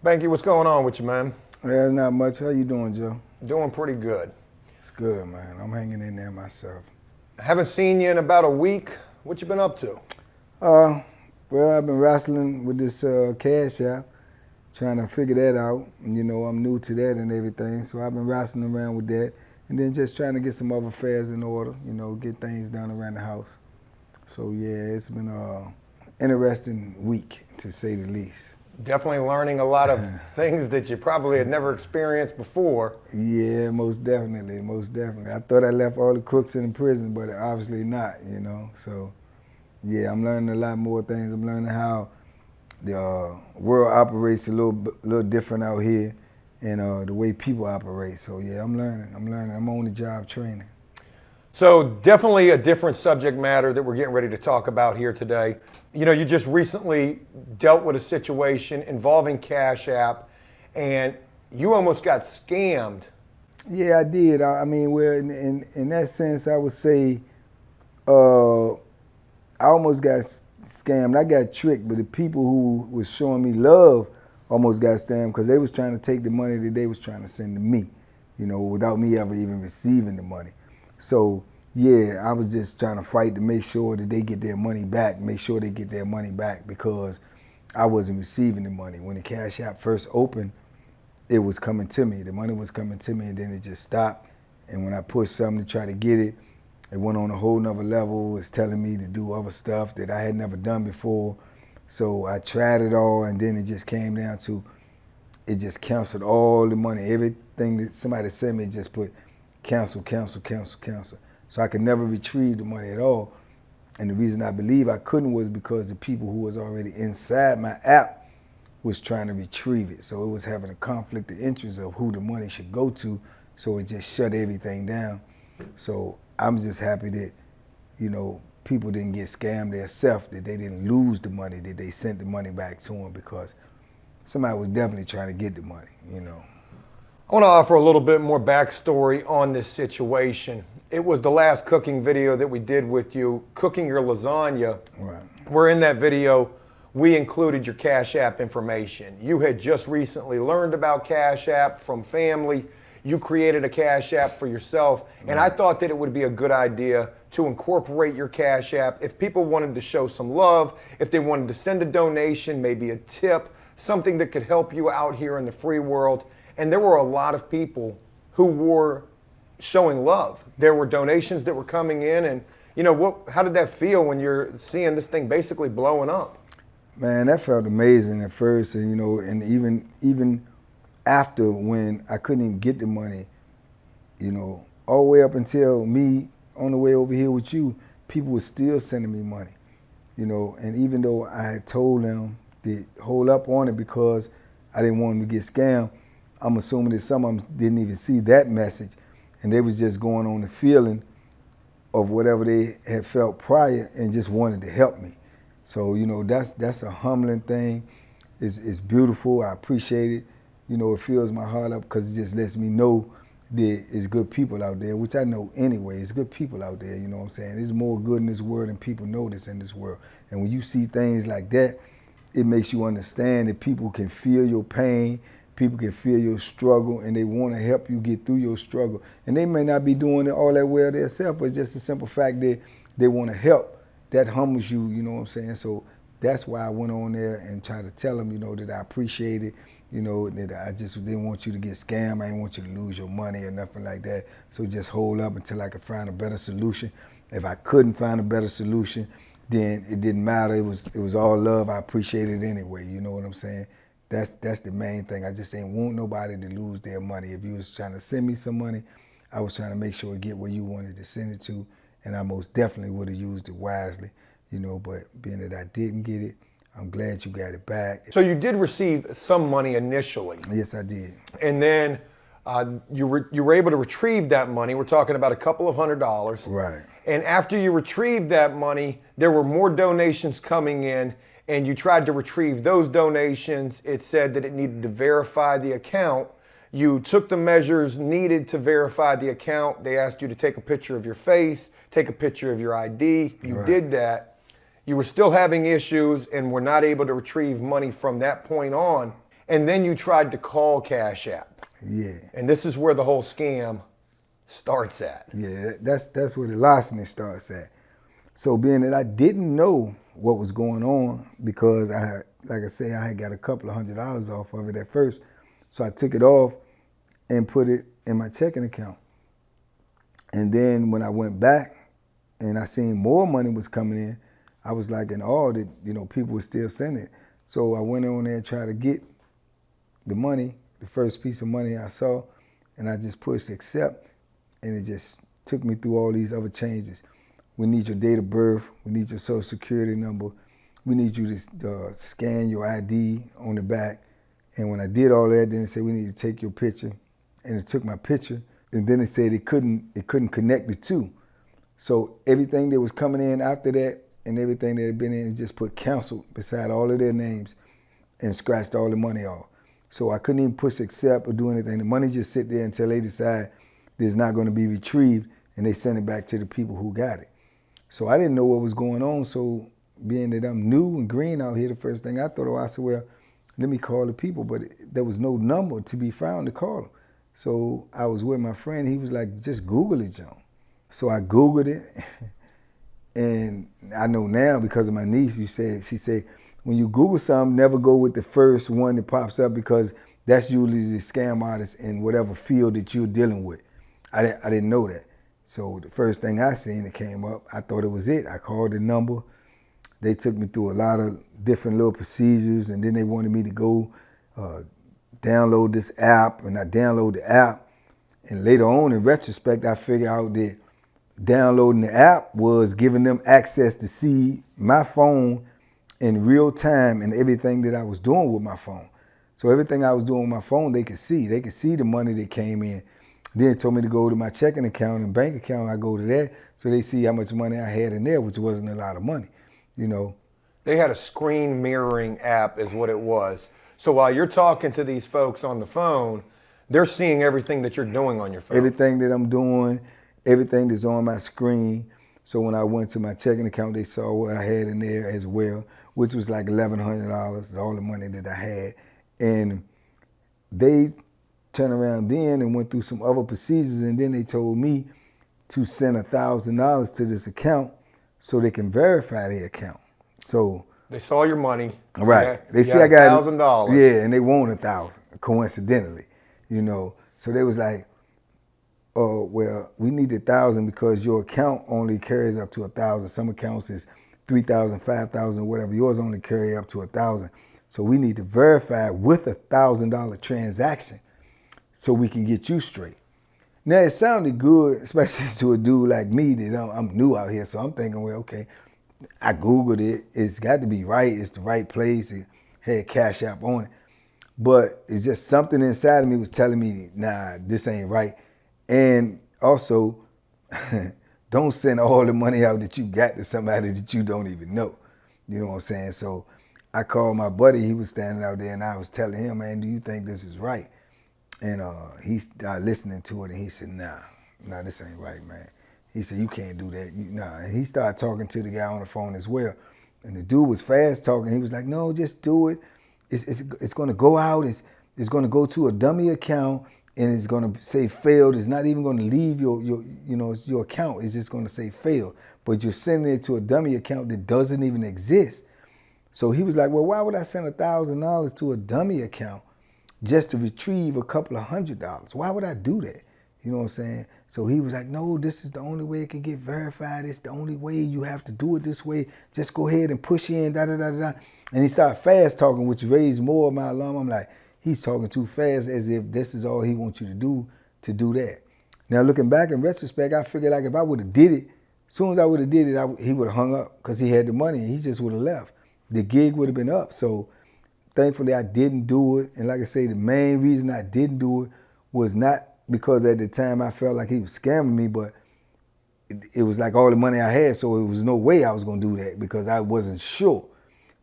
Banky, what's going on with you, man? Yeah, not much. How you doing, Joe? Doing pretty good. It's good, man. I'm hanging in there myself. I haven't seen you in about a week. What you been up to? Uh, well, I've been wrestling with this cash app, trying to figure that out. And, I'm new to that and everything, so I've been wrestling around with that. And then just trying to get some other affairs in order, get things done around the house. So, yeah, it's been an interesting week, to say the least. Definitely learning a lot of things that you probably had never experienced before. Yeah, most definitely, most definitely. I thought I left all the crooks in the prison, but obviously not, So, yeah, I'm learning a lot more things. I'm learning how the world operates a little different out here, and the way people operate. So, yeah, I'm learning. I'm on the job training. So definitely a different subject matter that we're getting ready to talk about here today. You just recently dealt with a situation involving Cash App, and you almost got scammed. Yeah, I did. I mean, well, in that sense, I would say I almost got scammed. I got tricked, but the people who was showing me love almost got scammed because they was trying to take the money that they was trying to send to me, without me ever even receiving the money. So, yeah, I was just trying to fight to make sure that they get their money back, because I wasn't receiving the money. When the Cash App first opened, it was coming to me. The money was coming to me, and then it just stopped. And when I pushed something to try to get it, it went on a whole nother level. It was telling me to do other stuff that I had never done before. So I tried it all, and then it just came down to, it just canceled all the money. Everything that somebody sent me just put cancel, cancel, cancel, cancel. So I could never retrieve the money at all. And the reason I believe I couldn't was because the people who was already inside my app was trying to retrieve it. So it was having a conflict of interest of who the money should go to. So it just shut everything down. So I'm just happy that, people didn't get scammed themselves, that they didn't lose the money, that they sent the money back to them, because somebody was definitely trying to get the money, I want to offer a little bit more backstory on this situation. It was the last cooking video that we did with you, cooking your lasagna. Right. Where in that video, we included your Cash App information. You had just recently learned about Cash App from family. You created a Cash App for yourself. And I thought that it would be a good idea to incorporate your Cash App if people wanted to show some love, if they wanted to send a donation, maybe a tip, something that could help you out here in the free world. And there were a lot of people who were showing love. There were donations that were coming in, and how did that feel when you're seeing this thing basically blowing up? Man, that felt amazing at first, and and even after, when I couldn't even get the money, all the way up until me on the way over here with you, people were still sending me money, and even though I had told them to hold up on it because I didn't want them to get scammed, I'm assuming that some of them didn't even see that message, and they was just going on the feeling of whatever they had felt prior and just wanted to help me. So, that's a humbling thing. It's beautiful. I appreciate it. It fills my heart up because it just lets me know that it's good people out there, which I know anyway. It's good people out there, you know what I'm saying? There's more good in this world than people notice in this world. And when you see things like that, it makes you understand that people can feel your pain, people can feel your struggle, and they want to help you get through your struggle. And they may not be doing it all that well themselves, but just the simple fact that they want to help, that humbles you, you know what I'm saying? So that's why I went on there and tried to tell them, that I appreciate it, that I just didn't want you to get scammed. I didn't want you to lose your money or nothing like that. So just hold up until I could find a better solution. If I couldn't find a better solution, then it didn't matter. It was all love. I appreciate it anyway. You know what I'm saying? That's the main thing. I just ain't want nobody to lose their money. If you was trying to send me some money, I was trying to make sure it get where you wanted to send it to, and I most definitely would have used it wisely, but being that I didn't get it, I'm glad you got it back. So you did receive some money initially. Yes, I did. And then you were able to retrieve that money. We're talking about a couple of $100s. Right. And after you retrieved that money, there were more donations coming in, and you tried to retrieve those donations. It said that it needed to verify the account. You took the measures needed to verify the account. They asked you to take a picture of your face, take a picture of your ID. You did that. You were still having issues and were not able to retrieve money from that point on. and then you tried to call Cash App. Yeah. And this is where the whole scam starts at. Yeah, that's where the larceny starts at. So being that I didn't know what was going on because I had, like I say, I had got a couple of $100 off of it at first. So I took it off and put it in my checking account. And then when I went back and I seen more money was coming in, I was like in awe that, you know, people were still sending it. So I went on there and tried to get the money, the first piece of money I saw, and I just pushed accept, and it just took me through all these other changes. We need your date of birth, we need your social security number, we need you to scan your ID on the back. And when I did all that, then it said we need to take your picture, and it took my picture, and then it said it couldn't connect the two. So everything that was coming in after that and everything that had been in, it just put canceled beside all of their names and scratched all the money off. So I couldn't even push accept or do anything. The money just sit there until they decide that it's not going to be retrieved, and they send it back to the people who got it. So I didn't know what was going on. So being that I'm new and green out here, the first thing I thought of, I said, well, let me call the people. But there was no number to be found to call them. So I was with my friend. He was like, just Google it, John. So I Googled it. And I know now because of my niece, she said, when you Google something, never go with the first one that pops up because that's usually the scam artist in whatever field that you're dealing with. I didn't know that. So the first thing I seen that came up, I thought it was it. I called the number. They took me through a lot of different little procedures, and then they wanted me to go download this app, and I downloaded the app. And later on, in retrospect, I figured out that downloading the app was giving them access to see my phone in real time and everything that I was doing with my phone. So everything I was doing with my phone, they could see. They could see the money that came in. Then it told me to go to my checking account and bank account. I go to that, so they see how much money I had in there, which wasn't a lot of money, you know. They had a screen mirroring app is what it was. So while you're talking to these folks on the phone, they're seeing everything that you're doing on your phone. Everything that I'm doing, everything that's on my screen. So when I went to my checking account, they saw what I had in there as well, which was like $1,100, all the money that I had. And they turned around then and went through some other procedures, and then they told me to send $1,000 to this account so they can verify the account. So they saw your money. Right. They see I got $1,000. Yeah, and they want $1,000, coincidentally, you know. So they was like, oh, well, we need $1,000 because your account only carries up to $1,000. Some accounts is $3,000, $5,000, whatever. Yours only carry up to $1,000. So we need to verify with $1,000 transaction so we can get you straight. Now, it sounded good, especially to a dude like me that I'm new out here. So I'm thinking, well, okay, I Googled it. It's got to be right. It's the right place. It had Cash App on it. But it's just something inside of me was telling me, nah, this ain't right. And also, don't send all the money out that you got to somebody that you don't even know. You know what I'm saying? So I called my buddy. He was standing out there, and I was telling him, man, do you think this is right? And he started listening to it, and he said, nah, this ain't right, man. He said, you can't do that. Nah. And he started talking to the guy on the phone as well. And the dude was fast talking. He was like, no, just do it. It's going to go out. It's going to go to a dummy account, and it's going to say failed. It's not even going to leave your account. It's just going to say failed. But you're sending it to a dummy account that doesn't even exist. So he was like, well, why would I send $1,000 to a dummy account just to retrieve a couple of $100? Why would I do that? You know what I'm saying? So he was like, no, this is the only way it can get verified. It's the only way. You have to do it this way. Just go ahead and push in, da-da-da-da. And he started fast talking, which raised more of my alarm. I'm like, he's talking too fast, as if this is all he wants you to do that. Now, looking back in retrospect, I figured like if I would have did it, as soon as I would have did it, he would have hung up because he had the money and he just would have left. The gig would have been up. So thankfully, I didn't do it. And like I say, the main reason I didn't do it was not because at the time I felt like he was scamming me, but it was like all the money I had, so it was no way I was going to do that because I wasn't sure.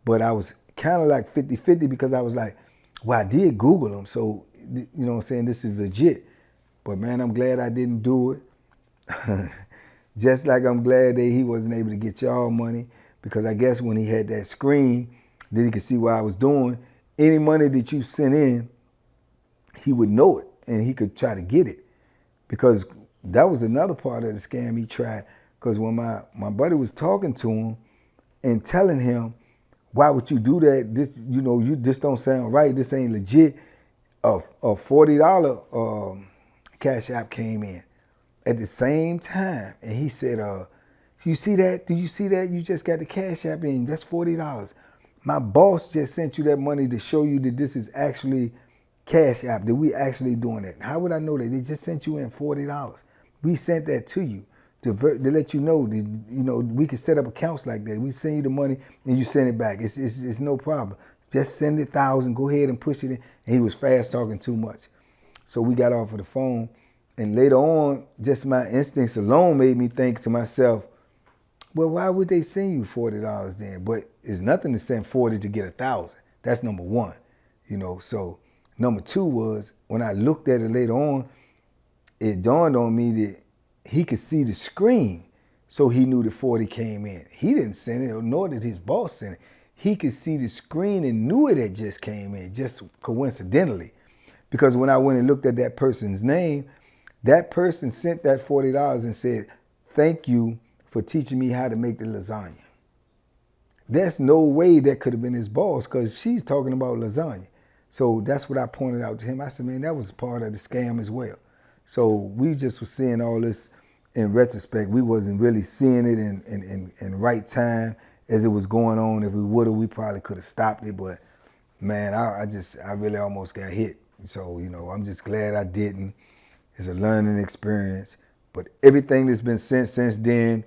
But I was kind of like 50-50 because I was like, well, I did Google him, so, you know what I'm saying, this is legit. But, man, I'm glad I didn't do it. Just like I'm glad that he wasn't able to get y'all money because I guess when he had that screen, then he could see what I was doing, any money that you sent in, he would know it and he could try to get it. Because that was another part of the scam he tried. Because when my buddy was talking to him and telling him, why would you do that? This, you this don't sound right. This ain't legit. A $40 Cash App came in at the same time, and he said, "You see that? Do you see that? You just got the Cash App in. That's $40. My boss just sent you that money to show you that this is actually Cash App. That we actually doing it. How would I know that? They just sent you in $40. We sent that to you." To let you know that we can set up accounts like that. We send you the money and you send it back. It's no problem. Just send it 1,000. Go ahead and push it in. And he was fast talking too much, so we got off of the phone. And later on, just my instincts alone made me think to myself, well, why would they send you $40 then? But it's nothing to send 40 to get 1,000. That's number one, So number two was when I looked at it later on, it dawned on me that he could see the screen, so he knew the 40 came in. He didn't send it, nor did his boss send it. He could see the screen and knew it had just came in, just coincidentally. Because when I went and looked at that person's name, that person sent that $40 and said, "Thank you for teaching me how to make the lasagna." There's no way that could have been his boss, because she's talking about lasagna. So that's what I pointed out to him. I said, man, that was part of the scam as well. So we just were seeing all this in retrospect. We wasn't really seeing it in right time as it was going on. If we would have, we probably could have stopped it. But man, I really almost got hit. So, I'm just glad I didn't. It's a learning experience. But everything that's been sent since then,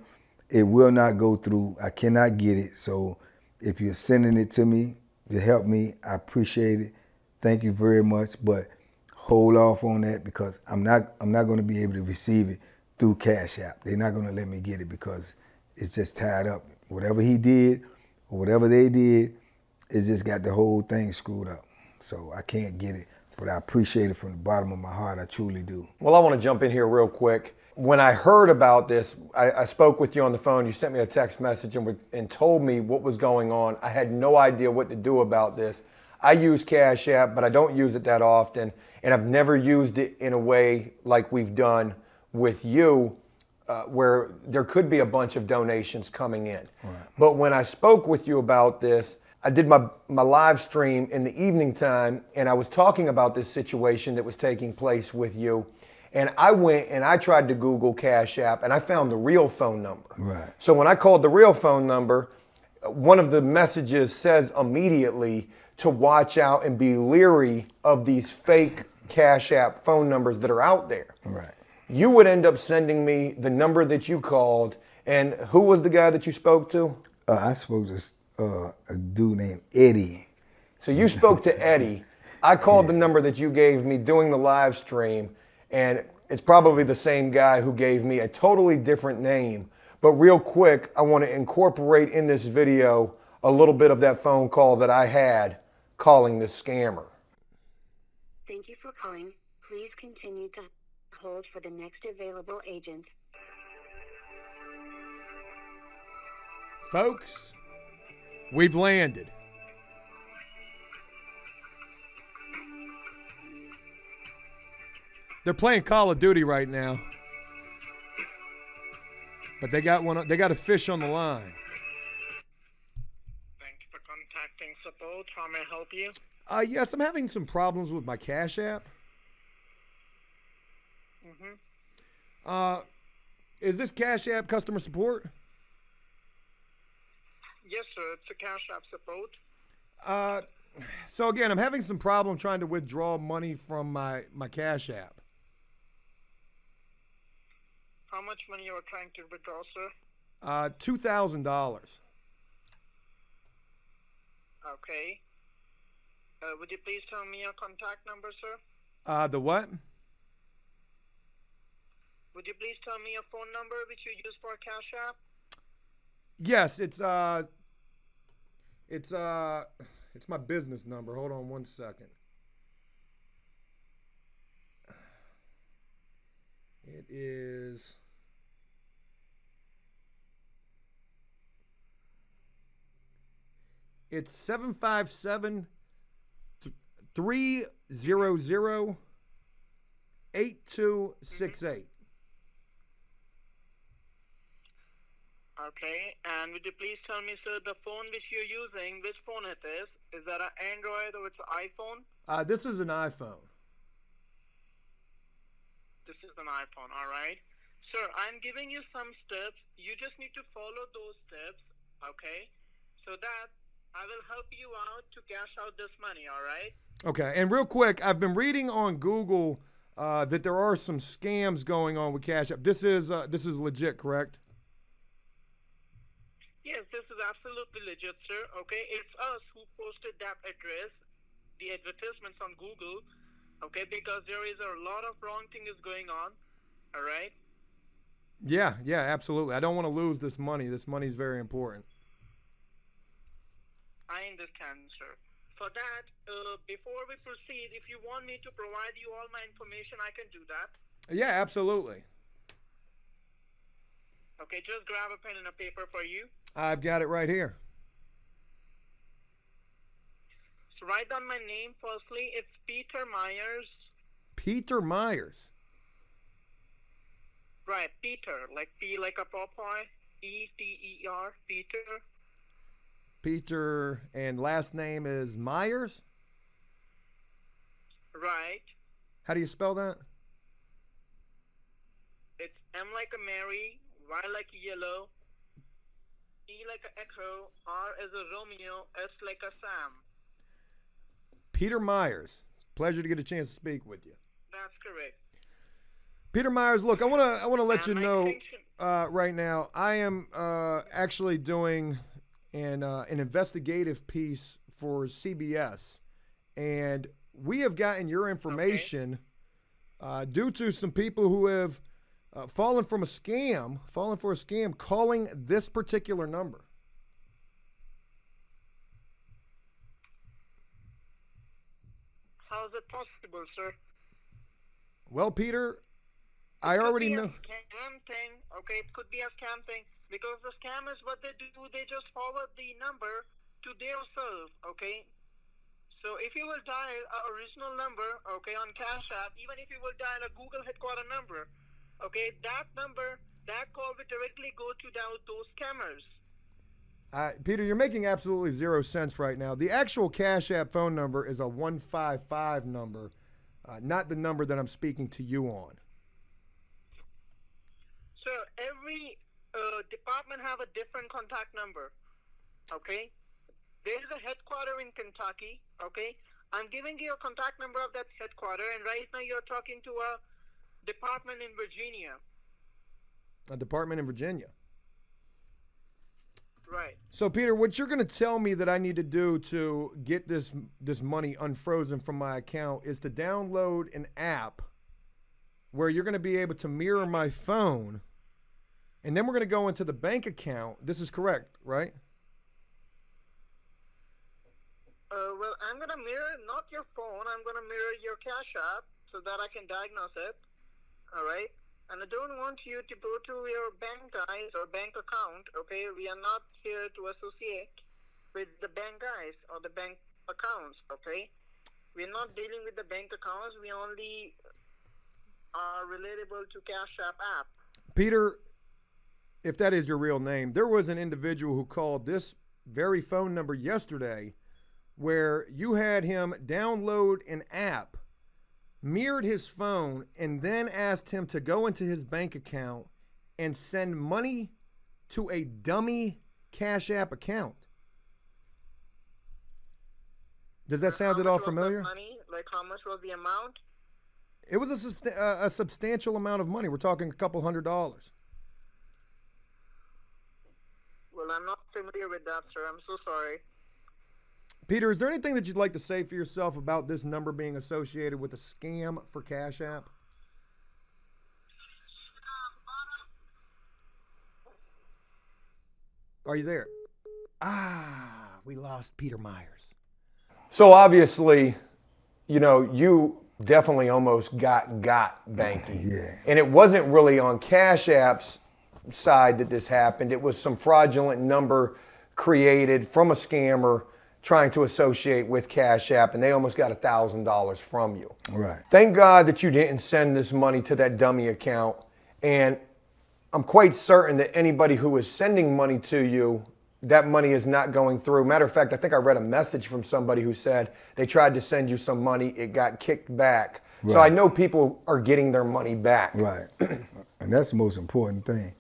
it will not go through. I cannot get it. So if you're sending it to me to help me, I appreciate it. Thank you very much. But hold off on that, because I'm not going to be able to receive it through Cash App. They're not going to let me get it because it's just tied up. Whatever he did or whatever they did, it just got the whole thing screwed up. So I can't get it, but I appreciate it from the bottom of my heart. I truly do. Well, I want to jump in here real quick. When I heard about this, I spoke with you on the phone. You sent me a text message and told me what was going on. I had no idea what to do about this. I use Cash App, but I don't use it that often. And I've never used it in a way like we've done with you, where there could be a bunch of donations coming in. Right. But when I spoke with you about this, I did my live stream in the evening time, and I was talking about this situation that was taking place with you. And I went and I tried to Google Cash App, and I found the real phone number. Right. So when I called the real phone number, one of the messages says immediately to watch out and be leery of these fake Cash App phone numbers that are out there. Right. You would end up sending me the number that you called, and who was the guy that you spoke to? I spoke to a dude named Eddie. So you spoke to Eddie. I called the number that you gave me doing the live stream, and it's probably the same guy who gave me a totally different name. But real quick, I want to incorporate in this video a little bit of that phone call that I had calling this scammer. Thank you for calling. Please continue to hold for the next available agent. Folks, we've landed. They're playing Call of Duty right now. But they got a fish on the line. Thank you for contacting support. How may I help you? Yes, I'm having some problems with my Cash App. Is this Cash App customer support? Yes, sir. It's a Cash App support. So again, I'm having some problem trying to withdraw money from my Cash App. How much money you are trying to withdraw, sir? $2,000. Okay. Would you please tell me your contact number, sir? The what? Would you please tell me your phone number which you use for Cash App? Yes, it's my business number. Hold on one second. It is it's 757 300-8268. Okay, and would you please tell me, sir, the phone which you're using, which phone it is? Is that an Android or it's an iPhone? This is an iPhone. This is an iPhone, all right. Sir, I'm giving you some steps. You just need to follow those steps, okay? So that I will help you out to cash out this money, all right? Okay, and real quick, I've been reading on Google that there are some scams going on with Cash App. This is legit, correct? Yes, this is absolutely legit, sir. Okay, it's us who posted that address, the advertisements on Google. Okay, because there is a lot of wrong things going on. All right. Yeah, absolutely. I don't want to lose this money. This money is very important. I understand, sir. For that, before we proceed, if you want me to provide you all my information, I can do that. Yeah, absolutely. Okay, just grab a pen and a paper for you. I've got it right here. So write down my name firstly. It's Peter Myers. Peter Myers. Right, Peter, like P like a Popeye, E-T-E-R, Peter. Peter, and last name is Myers? Right. How do you spell that? It's M like a Mary, Y like a yellow, E like a echo, R as a Romeo, S like a Sam. Peter Myers. Pleasure to get a chance to speak with you. That's correct. Peter Myers, look, I want to let you And my know extension- right now. I am actually doing an investigative piece for CBS, and we have gotten your information due to some people who have fallen for a scam, calling this particular number. How is it possible, sir? Well, Peter, I already know. It could be a scam thing, okay? It could be a scam thing because the scammers, what they do, they just forward the number to their self, okay? So if you will dial an original number, okay, on Cash App, even if you will dial a Google headquarter number, okay, that number, that call will directly go to those scammers. Peter, you're making absolutely zero sense right now. The actual Cash App phone number is a 155 number, not the number that I'm speaking to you on. So every department have a different contact number, okay? There is a headquarter in Kentucky, okay? I'm giving you a contact number of that headquarter, and right now you're talking to a department in Virginia. A department in Virginia. Right. So, Peter, what you're going to tell me that I need to do to get this money unfrozen from my account is to download an app where you're going to be able to mirror my phone, and then we're going to go into the bank account. This is correct, right? Well, I'm going to mirror not your phone. I'm going to mirror your Cash App so that I can diagnose it. All right? And I don't want you to go to your bank guys or bank account, okay? We are not here to associate with the bank guys or the bank accounts, okay? We're not dealing with the bank accounts. We only are relatable to Cash app. Peter, if that is your real name, there was an individual who called this very phone number yesterday where you had him download an app, mirrored his phone, and then asked him to go into his bank account and send money to a dummy Cash App account. Does that sound at all familiar? Money? Like how much was the amount? It was a substantial amount of money. We're talking a couple $100. Well, I'm not familiar with that, sir. I'm so sorry. Peter, is there anything that you'd like to say for yourself about this number being associated with a scam for Cash App? Are you there? We lost Peter Myers. So obviously, you definitely almost got Banky. Yeah. And it wasn't really on Cash App's side that this happened. It was some fraudulent number created from a scammer trying to associate with Cash App, and they almost got $1,000 from you. Right. Thank God that you didn't send this money to that dummy account. And I'm quite certain that anybody who is sending money to you, that money is not going through. Matter of fact, I think I read a message from somebody who said they tried to send you some money, it got kicked back. Right. So I know people are getting their money back. Right. And that's the most important thing.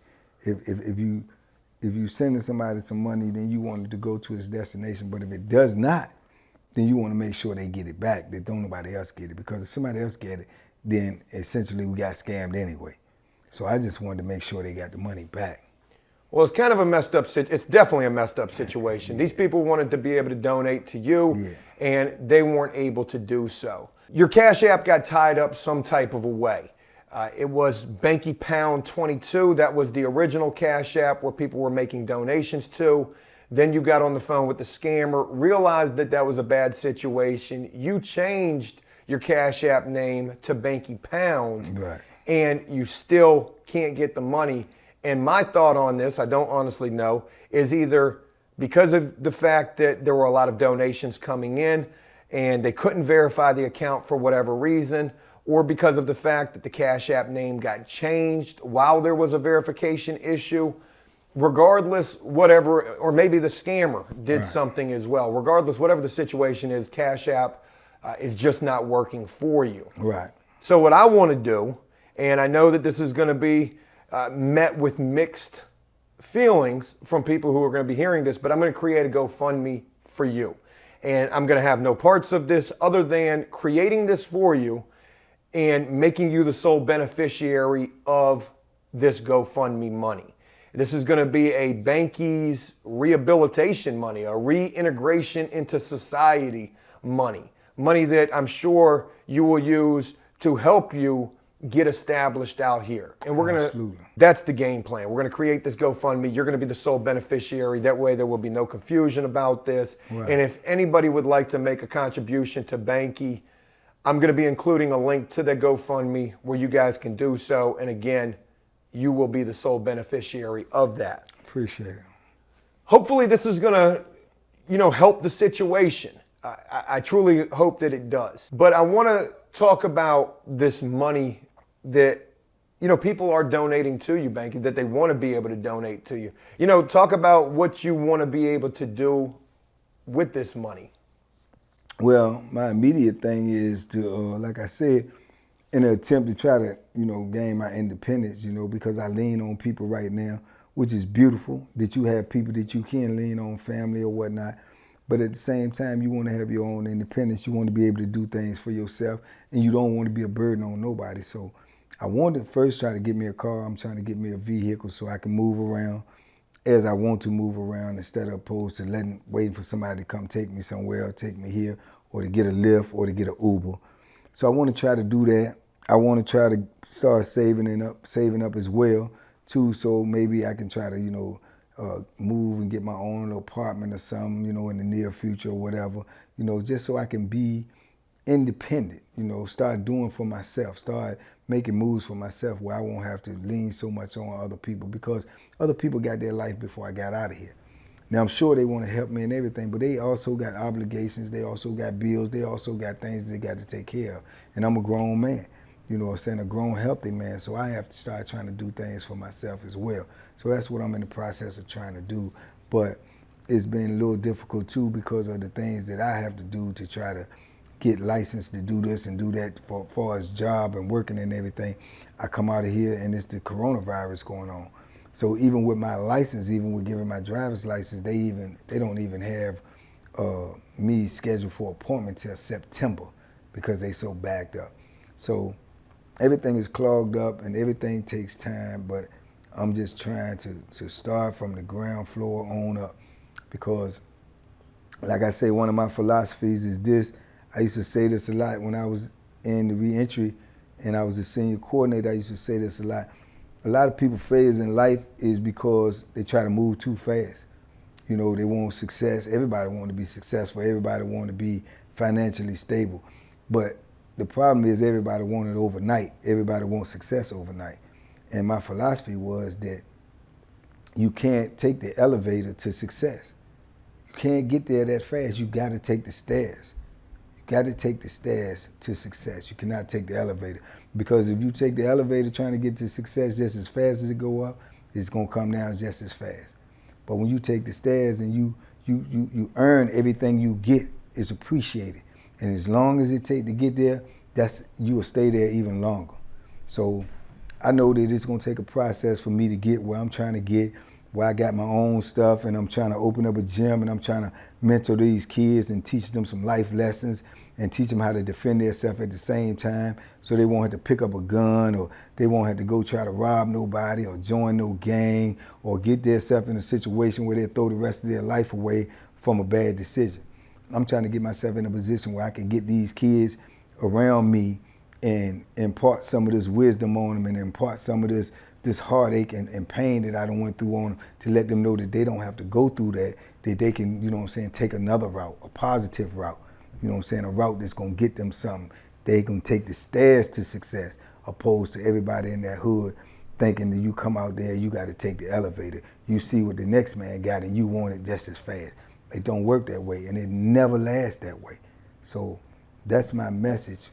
If you sending somebody some money, then you want it to go to its destination. But if it does not, then you want to make sure they get it back, that don't nobody else get it. Because if somebody else get it, then essentially we got scammed anyway. So I just wanted to make sure they got the money back. Well, it's kind of a messed up, it's definitely a messed up situation. These people wanted to be able to donate to you, and they weren't able to do so. Your Cash App got tied up some type of a way. It was Banky Pound 22. That was the original Cash App where people were making donations to. Then you got on the phone with the scammer, realized that that was a bad situation. You changed your Cash App name to Banky Pound, Right. and you still can't get the money. And my thought on this, I don't honestly know, is either because of the fact that there were a lot of donations coming in and they couldn't verify the account for whatever reason, or because of the fact that the Cash App name got changed while there was a verification issue. Regardless, whatever, or maybe the scammer did something as well. Regardless, whatever the situation is, Cash App is just not working for you. Right. So what I want to do, and I know that this is going to be met with mixed feelings from people who are going to be hearing this, but I'm going to create a GoFundMe for you. And I'm going to have no parts of this other than creating this for you and making you the sole beneficiary of this GoFundMe money. This is going to be a Banky's rehabilitation money, a reintegration into society money that I'm sure you will use to help you get established out here. And we're going to, that's the game plan. We're going to create this GoFundMe. You're going to be the sole beneficiary. That way there will be no confusion about this. Right. And if anybody would like to make a contribution to Banky, I'm going to be including a link to the GoFundMe where you guys can do so. And again, you will be the sole beneficiary of that. Appreciate it. Hopefully this is going to, help the situation. I truly hope that it does. But I want to talk about this money that, people are donating to you, Banky, that they want to be able to donate to you. Talk about what you want to be able to do with this money. Well, my immediate thing is to, like I said, in an attempt to try to, gain my independence, because I lean on people right now, which is beautiful, that you have people that you can lean on, family or whatnot. But at the same time, you want to have your own independence. You want to be able to do things for yourself, and you don't want to be a burden on nobody. So I want to first try to get me a car. I'm trying to get me a vehicle so I can move around as I want to move around instead of opposed to waiting for somebody to come take me somewhere or take me here or to get a Lyft or to get an Uber. So I want to try to do that. I want to try to start saving up as well, too, so maybe I can try to, move and get my own apartment or something, in the near future or whatever, just so I can be independent, start doing for myself, start making moves for myself where I won't have to lean so much on other people because other people got their life before I got out of here. Now, I'm sure they want to help me and everything, but they also got obligations, they also got bills, they also got things they got to take care of. And I'm a grown man, a grown, healthy man, so I have to start trying to do things for myself as well. So that's what I'm in the process of trying to do. But it's been a little difficult, too, because of the things that I have to do to try to get licensed to do this and do that for far as job and working and everything. I come out of here and it's the coronavirus going on. So even with my license, even with giving my driver's license, they don't even have me scheduled for appointment till September because they so backed up. So everything is clogged up and everything takes time, but I'm just trying to start from the ground floor on up because, like I say, one of my philosophies is this. I used to say this a lot when I was in the reentry and I was a senior coordinator. I used to say this a lot. A lot of people failures in life is because they try to move too fast. They want success. Everybody want to be successful. Everybody want to be financially stable. But the problem is everybody want it overnight. Everybody wants success overnight. And my philosophy was that you can't take the elevator to success. You can't get there that fast. You got to take the stairs. You got to take the stairs to success. You cannot take the elevator, because if you take the elevator trying to get to success just as fast as it go up, it's gonna come down just as fast. But when you take the stairs and you earn everything you get, it's appreciated. And as long as it take to get there, you will stay there even longer. So I know that it's gonna take a process for me to get where I'm trying to get, where I got my own stuff and I'm trying to open up a gym and I'm trying to mentor these kids and teach them some life lessons and teach them how to defend themselves at the same time, so they won't have to pick up a gun, or they won't have to go try to rob nobody or join no gang or get themselves in a situation where they throw the rest of their life away from a bad decision. I'm trying to get myself in a position where I can get these kids around me and impart some of this wisdom on them and impart some of this heartache and pain that I done went through on them, to let them know that they don't have to go through that they can, you know what I'm saying, take another route, a positive route, you know what I'm saying, a route that's gonna get them something. They gonna take the stairs to success, opposed to everybody in that hood thinking that you come out there, you gotta take the elevator. You see what the next man got and you want it just as fast. It don't work that way, and it never lasts that way. So that's my message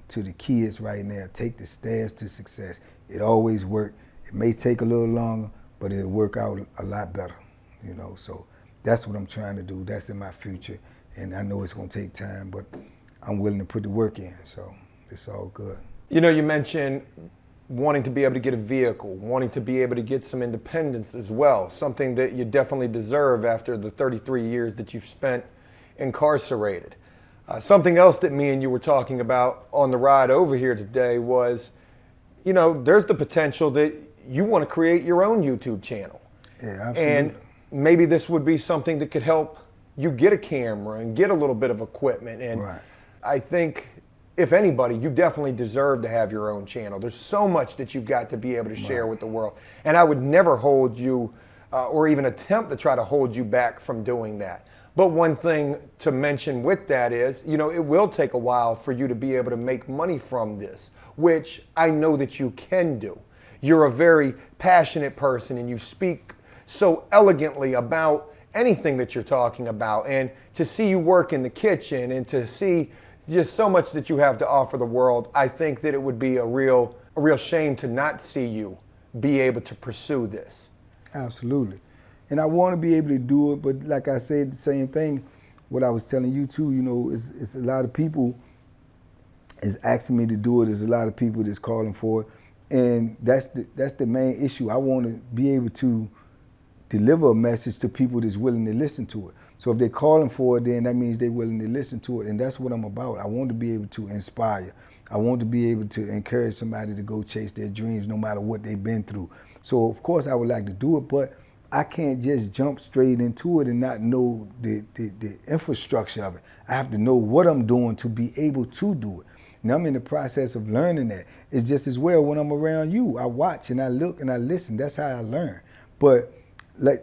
to the kids right now. Take the stairs to success. It always works. It may take a little longer, but it'll work out a lot better, you know. So that's what I'm trying to do. That's in my future, and I know it's gonna take time, but I'm willing to put the work in, so it's all good. You know, you mentioned wanting to be able to get a vehicle, wanting to be able to get some independence as well, something that you definitely deserve after the 33 years that you've spent incarcerated. Something else that me and you were talking about on the ride over here today was, you know, there's the potential that you want to create your own YouTube channel. Yeah, absolutely. And maybe this would be something that could help you get a camera and get a little bit of equipment. And right. I think, if anybody, you definitely deserve to have your own channel. There's so much that you've got to be able to share with the world. And I would never hold you or even attempt to try to hold you back from doing that. But one thing to mention with that is, you know, it will take a while for you to be able to make money from this, which I know that you can do. You're a very passionate person and you speak so elegantly about anything that you're talking about. And to see you work in the kitchen and to see just so much that you have to offer the world, I think that it would be a real shame to not see you be able to pursue this. Absolutely. And I want to be able to do it, but like I said, the same thing, what I was telling you too, you know, it's a lot of people is asking me to do it. There's a lot of people that's calling for it. And that's the main issue. I want to be able to deliver a message to people that's willing to listen to it. So if they're calling for it, then that means they're willing to listen to it. And that's what I'm about. I want to be able to inspire. I want to be able to encourage somebody to go chase their dreams no matter what they've been through. So of course I would like to do it, but I can't just jump straight into it and not know the infrastructure of it. I have to know what I'm doing to be able to do it. And I'm in the process of learning that. It's just as well when I'm around you. I watch and I look and I listen. That's how I learn. But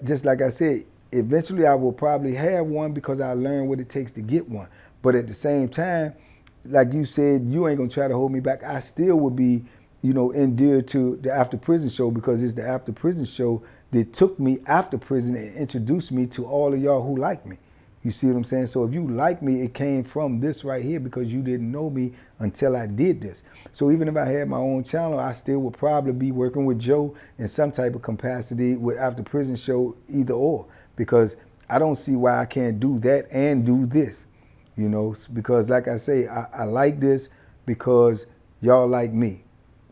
just like I said, eventually I will probably have one because I learned what it takes to get one. But at the same time, like you said, you ain't gonna try to hold me back. I still will be, you know, endeared to the After Prison Show because it's the After Prison Show that took me after prison and introduced me to all of y'all who like me. You see what I'm saying? So if you like me, it came from this right here because you didn't know me until I did this. So even if I had my own channel, I still would probably be working with Joe in some type of capacity with After Prison Show, either or, because I don't see why I can't do that and do this, you know, because like I say, I like this because y'all like me.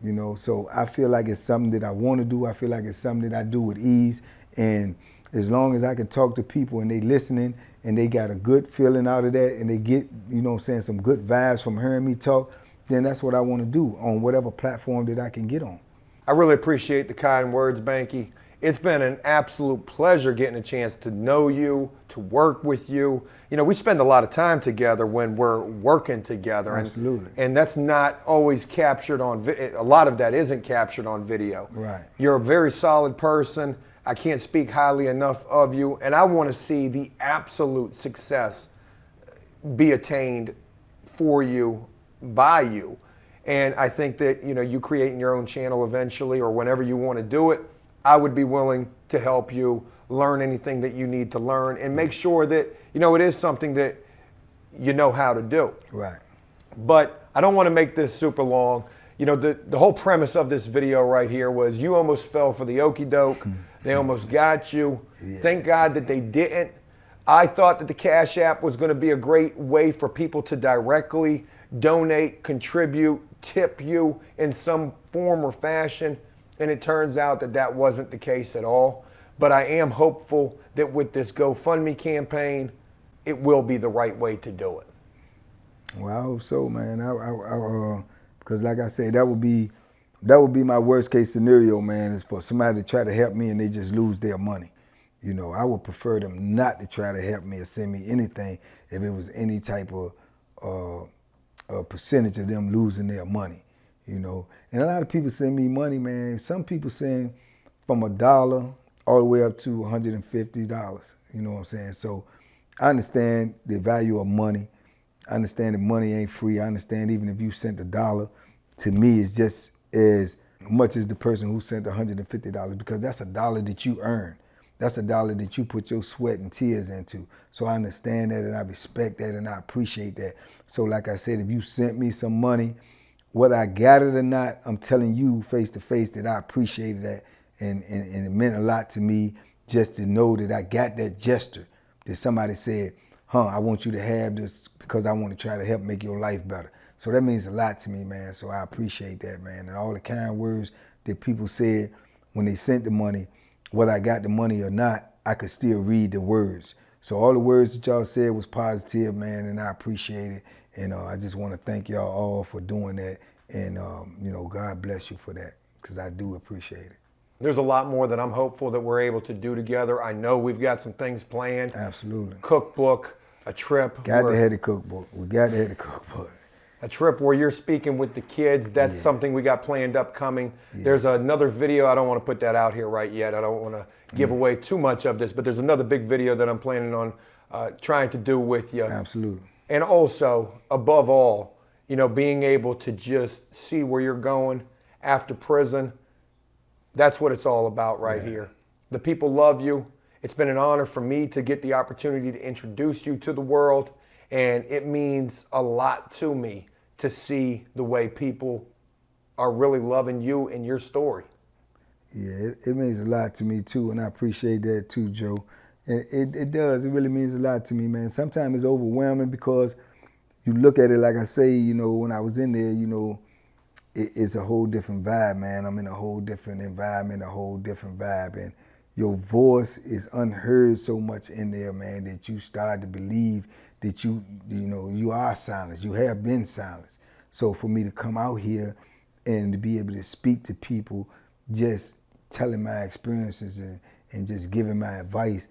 You know, so I feel like it's something that I want to do. I feel like it's something that I do with ease. And as long as I can talk to people and they listening and they got a good feeling out of that and they get, you know what I'm saying, some good vibes from hearing me talk, then that's what I want to do on whatever platform that I can get on. I really appreciate the kind words, Banky. It's been an absolute pleasure getting a chance to know you, to work with you. You know, we spend a lot of time together when we're working together. Absolutely. And that's not always captured on video. A lot of that isn't captured on video. Right. You're a very solid person. I can't speak highly enough of you. And I want to see the absolute success be attained for you, by you. And I think that, you know, you creating your own channel eventually or whenever you want to do it, I would be willing to help you learn anything that you need to learn, and make sure that, you know, it is something that you know how to do. Right. But I don't want to make this super long. You know, the whole premise of this video right here was you almost fell for the okie doke. They almost got you. Yeah. Thank God that they didn't. I thought that the Cash App was going to be a great way for people to directly donate, contribute, tip you in some form or fashion. And it turns out that that wasn't the case at all. But I am hopeful that with this GoFundMe campaign, it will be the right way to do it. Well, I hope so, man. Because like I said, that would be my worst case scenario, man, is for somebody to try to help me and they just lose their money. You know, I would prefer them not to try to help me or send me anything if it was any type of percentage of them losing their money, you know. And a lot of people send me money, man. Some people send from $1 all the way up to $150, you know what I'm saying? So I understand the value of money. I understand that money ain't free. I understand even if you sent $1, to me it's just as much as the person who sent $150 because that's $1 that you earn. That's $1 that you put your sweat and tears into. So I understand that and I respect that and I appreciate that. So like I said, if you sent me some money, whether I got it or not, I'm telling you face to face that I appreciated that and it meant a lot to me just to know that I got that gesture, that somebody said, I want you to have this because I want to try to help make your life better. So that means a lot to me, man. So I appreciate that, man. And all the kind words that people said when they sent the money, whether I got the money or not, I could still read the words. So all the words that y'all said was positive, man, and I appreciate it. And I just want to thank y'all all for doing that. And, you know, God bless you for that because I do appreciate it. There's a lot more that I'm hopeful that we're able to do together. I know we've got some things planned. Absolutely. Cookbook, a trip. Got to have the cookbook. We got to have the cookbook. A trip where you're speaking with the kids. That's something we got planned upcoming. Yeah. There's another video. I don't want to put that out here right yet. I don't want to give away too much of this, but there's another big video that I'm planning on trying to do with you. Absolutely. And also, above all, you know, being able to just see where you're going after prison. That's what it's all about right here. The people love you. It's been an honor for me to get the opportunity to introduce you to the world. And it means a lot to me to see the way people are really loving you and your story. Yeah, it means a lot to me too. And I appreciate that too, Joe. And it does. It really means a lot to me, man. Sometimes it's overwhelming because you look at it, like I say, you know, when I was in there, you know, it's a whole different vibe, man. I'm in a whole different environment, a whole different vibe. And your voice is unheard so much in there, man, that you start to believe that you know, you are silenced. You have been silenced. So for me to come out here and to be able to speak to people, just telling my experiences and just giving my advice,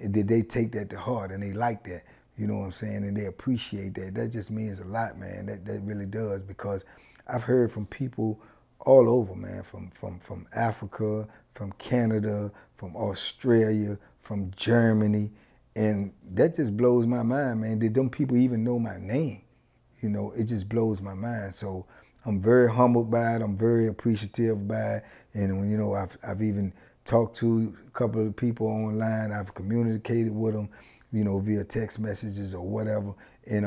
that they take that to heart and they like that. You know what I'm saying? And they appreciate that. That just means a lot, man. That really does, because I've heard from people all over, man, from Africa, from Canada, from Australia, from Germany, and that just blows my mind, man. Did them people even know my name? You know, it just blows my mind. So I'm very humbled by it. I'm very appreciative by it. And, you know, I've even talked to a couple of people online. I've communicated with them, you know, via text messages or whatever. And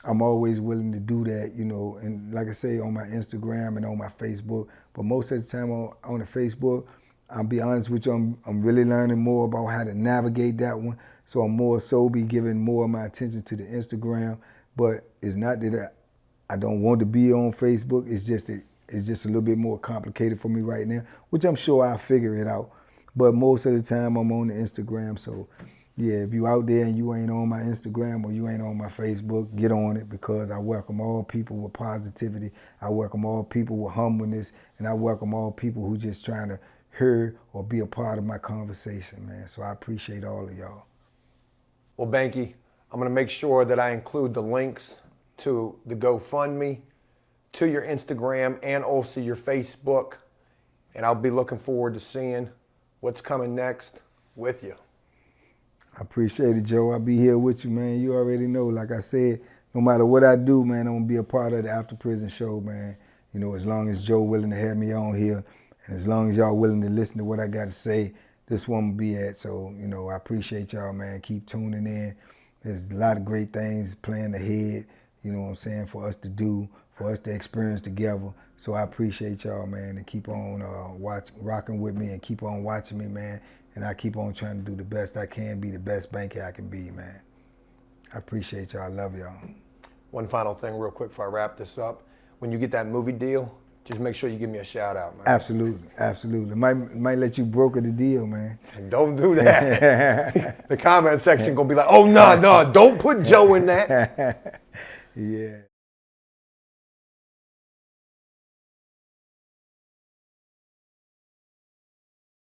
I'm always willing to do that, you know, and like I say, on my Instagram and on my Facebook. But most of the time on the Facebook, I'll be honest with you, I'm really learning more about how to navigate that one. So I'm more so be giving more of my attention to the Instagram. But it's not that I don't want to be on Facebook. It's just that it's just a little bit more complicated for me right now, which I'm sure I'll figure it out. But most of the time I'm on the Instagram. So yeah, if you out there and you ain't on my Instagram or you ain't on my Facebook, get on it, because I welcome all people with positivity. I welcome all people with humbleness, and I welcome all people who just trying to hear or be a part of my conversation, man. So I appreciate all of y'all. Well, Banky, I'm going to make sure that I include the links to the GoFundMe, to your Instagram, and also your Facebook. And I'll be looking forward to seeing what's coming next with you. I appreciate it, Joe. I'll be here with you, man. You already know, like I said, no matter what I do, man, I'm going to be a part of the After Prison Show, man. You know, as long as Joe willing to have me on here, and as long as y'all willing to listen to what I got to say, this one will be at. So, you know, I appreciate y'all, man. Keep tuning in. There's a lot of great things planned ahead, you know what I'm saying, for us to do, for us to experience together. So I appreciate y'all, man, and keep on rocking with me and keep on watching me, man. And I keep on trying to do the best I can, be the best Banky I can be, man. I appreciate y'all. I love y'all. One final thing real quick before I wrap this up. When you get that movie deal, just make sure you give me a shout out, man. Absolutely, absolutely. Might let you broker the deal, man. Don't do that. The comment section gonna be like, oh, no, don't put Joe in that. Yeah.